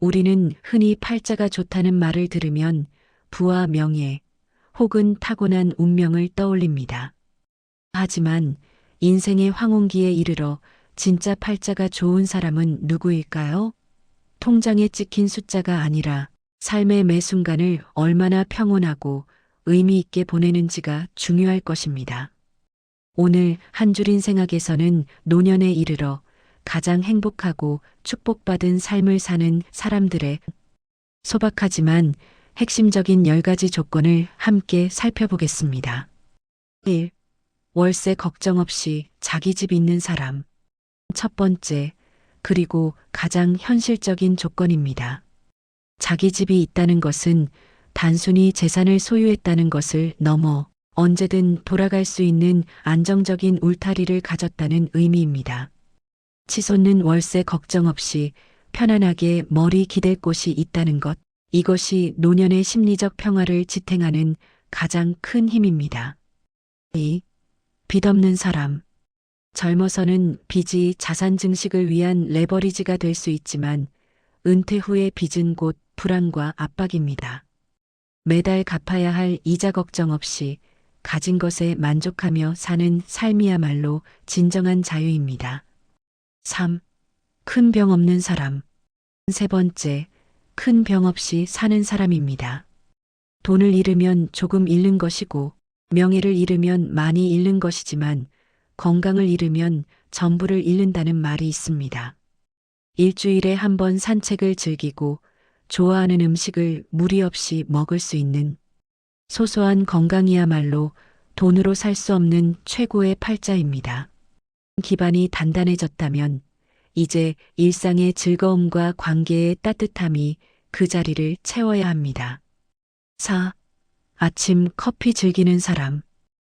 우리는 흔히 팔자가 좋다는 말을 들으면 부와 명예 혹은 타고난 운명을 떠올립니다. 하지만 인생의 황혼기에 이르러 진짜 팔자가 좋은 사람은 누구일까요? 통장에 찍힌 숫자가 아니라 삶의 매 순간을 얼마나 평온하고 의미 있게 보내는지가 중요할 것입니다. 오늘 한 줄 인생학에서는 노년에 이르러 가장 행복하고 축복받은 삶을 사는 사람들의 소박하지만 핵심적인 10가지 조건을 함께 살펴보겠습니다. 1. 월세 걱정 없이 자기 집 있는 사람. 첫 번째, 그리고 가장 현실적인 조건입니다. 자기 집이 있다는 것은 단순히 재산을 소유했다는 것을 넘어 언제든 돌아갈 수 있는 안정적인 울타리를 가졌다는 의미입니다. 치솟는 월세 걱정 없이 편안하게 머리 기댈 곳이 있다는 것, 이것이 노년의 심리적 평화를 지탱하는 가장 큰 힘입니다. 2. 빚 없는 사람. 젊어서는 빚이 자산 증식을 위한 레버리지가 될 수 있지만 은퇴 후의 빚은 곧 불안과 압박입니다. 매달 갚아야 할 이자 걱정 없이 가진 것에 만족하며 사는 삶이야말로 진정한 자유입니다. 3. 큰 병 없는 사람. 세 번째, 큰 병 없이 사는 사람입니다. 돈을 잃으면 조금 잃는 것이고 명예를 잃으면 많이 잃는 것이지만 건강을 잃으면 전부를 잃는다는 말이 있습니다. 일주일에 한 번 산책을 즐기고 좋아하는 음식을 무리 없이 먹을 수 있는 소소한 건강이야말로 돈으로 살 수 없는 최고의 팔자입니다. 기반이 단단해졌다면 이제 일상의 즐거움과 관계의 따뜻함이 그 자리를 채워야 합니다. 4. 아침 커피 즐기는 사람.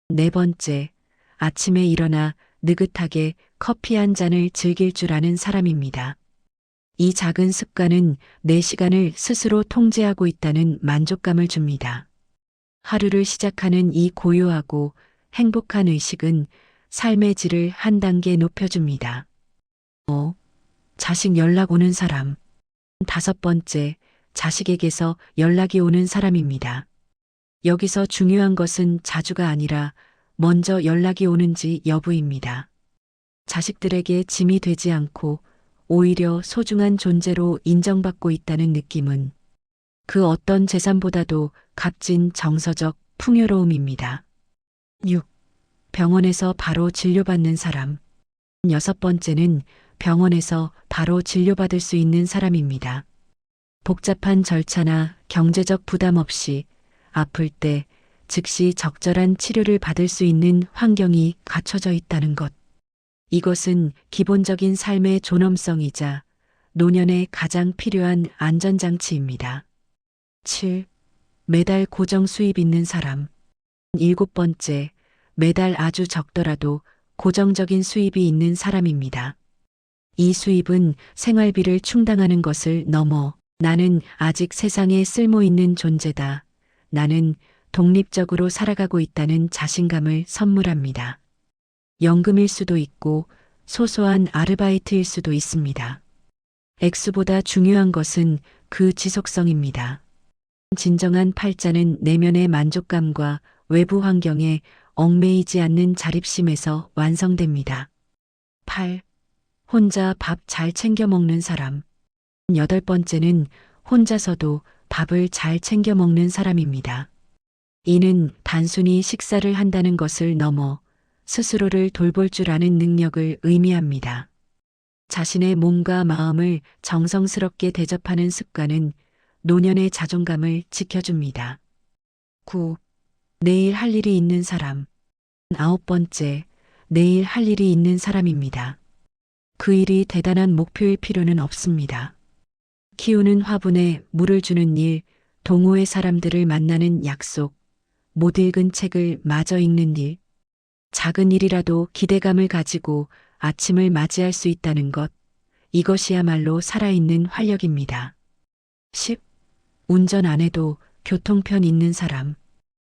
네 번째, 아침에 일어나 느긋하게 커피 한 잔을 즐길 줄 아는 사람입니다. 이 작은 습관은 내 시간을 스스로 통제하고 있다는 만족감을 줍니다. 하루를 시작하는 이 고요하고 행복한 의식은 삶의 질을 한 단계 높여줍니다. 5. 자식 연락 오는 사람. 다섯 번째, 자식에게서 연락이 오는 사람입니다. 여기서 중요한 것은 자주가 아니라 먼저 연락이 오는지 여부입니다. 자식들에게 짐이 되지 않고 오히려 소중한 존재로 인정받고 있다는 느낌은 그 어떤 재산보다도 값진 정서적 풍요로움입니다. 6. 병원에서 바로 진료받는 사람. 여섯 번째는 병원에서 바로 진료받을 수 있는 사람입니다. 복잡한 절차나 경제적 부담 없이 아플 때 즉시 적절한 치료를 받을 수 있는 환경이 갖춰져 있다는 것. 이것은 기본적인 삶의 존엄성이자 노년에 가장 필요한 안전장치입니다. 7. 매달 고정 수입 있는 사람. 일곱 번째, 매달 아주 적더라도 고정적인 수입이 있는 사람입니다. 이 수입은 생활비를 충당하는 것을 넘어 나는 아직 세상에 쓸모 있는 존재다. 나는 독립적으로 살아가고 있다는 자신감을 선물합니다. 연금일 수도 있고 소소한 아르바이트일 수도 있습니다. 액수보다 중요한 것은 그 지속성입니다. 진정한 팔자는 내면의 만족감과 외부 환경에 얽매이지 않는 자립심에서 완성됩니다. 8. 혼자 밥 잘 챙겨 먹는 사람. 여덟 번째는 혼자서도 밥을 잘 챙겨 먹는 사람입니다. 이는 단순히 식사를 한다는 것을 넘어 스스로를 돌볼 줄 아는 능력을 의미합니다. 자신의 몸과 마음을 정성스럽게 대접하는 습관은 노년의 자존감을 지켜줍니다. 9. 내일 할 일이 있는 사람. 아홉 번째, 내일 할 일이 있는 사람입니다. 그 일이 대단한 목표일 필요는 없습니다. 키우는 화분에 물을 주는 일, 동호회 사람들을 만나는 약속, 못 읽은 책을 마저 읽는 일, 작은 일이라도 기대감을 가지고 아침을 맞이할 수 있다는 것, 이것이야말로 살아있는 활력입니다. 10. 운전 안 해도 교통편 있는 사람.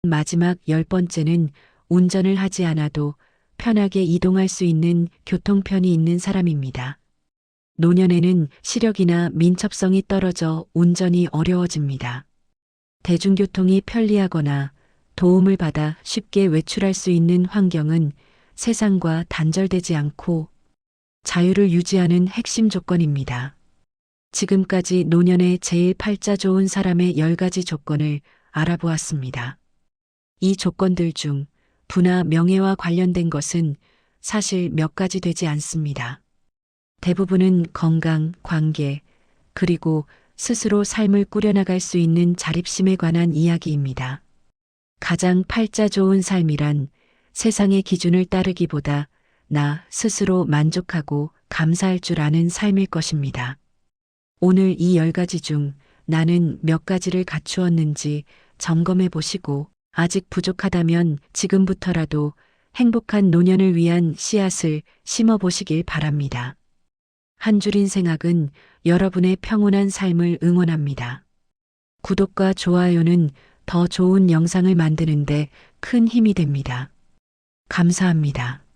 마지막 10번째는 운전을 하지 않아도 편하게 이동할 수 있는 교통편이 있는 사람입니다. 노년에는 시력이나 민첩성이 떨어져 운전이 어려워집니다. 대중교통이 편리하거나 도움을 받아 쉽게 외출할 수 있는 환경은 세상과 단절되지 않고 자유를 유지하는 핵심 조건입니다. 지금까지 노년에 제일 팔자 좋은 사람의 10가지 조건을 알아보았습니다. 이 조건들 중 부나 명예와 관련된 것은 사실 몇 가지 되지 않습니다. 대부분은 건강, 관계, 그리고 스스로 삶을 꾸려나갈 수 있는 자립심에 관한 이야기입니다. 가장 팔자 좋은 삶이란 세상의 기준을 따르기보다 나 스스로 만족하고 감사할 줄 아는 삶일 것입니다. 오늘 이 10가지 중 나는 몇 가지를 갖추었는지 점검해 보시고 아직 부족하다면 지금부터라도 행복한 노년을 위한 씨앗을 심어 보시길 바랍니다. 한 줄인 생각은 여러분의 평온한 삶을 응원합니다. 구독과 좋아요는 더 좋은 영상을 만드는데 큰 힘이 됩니다. 감사합니다.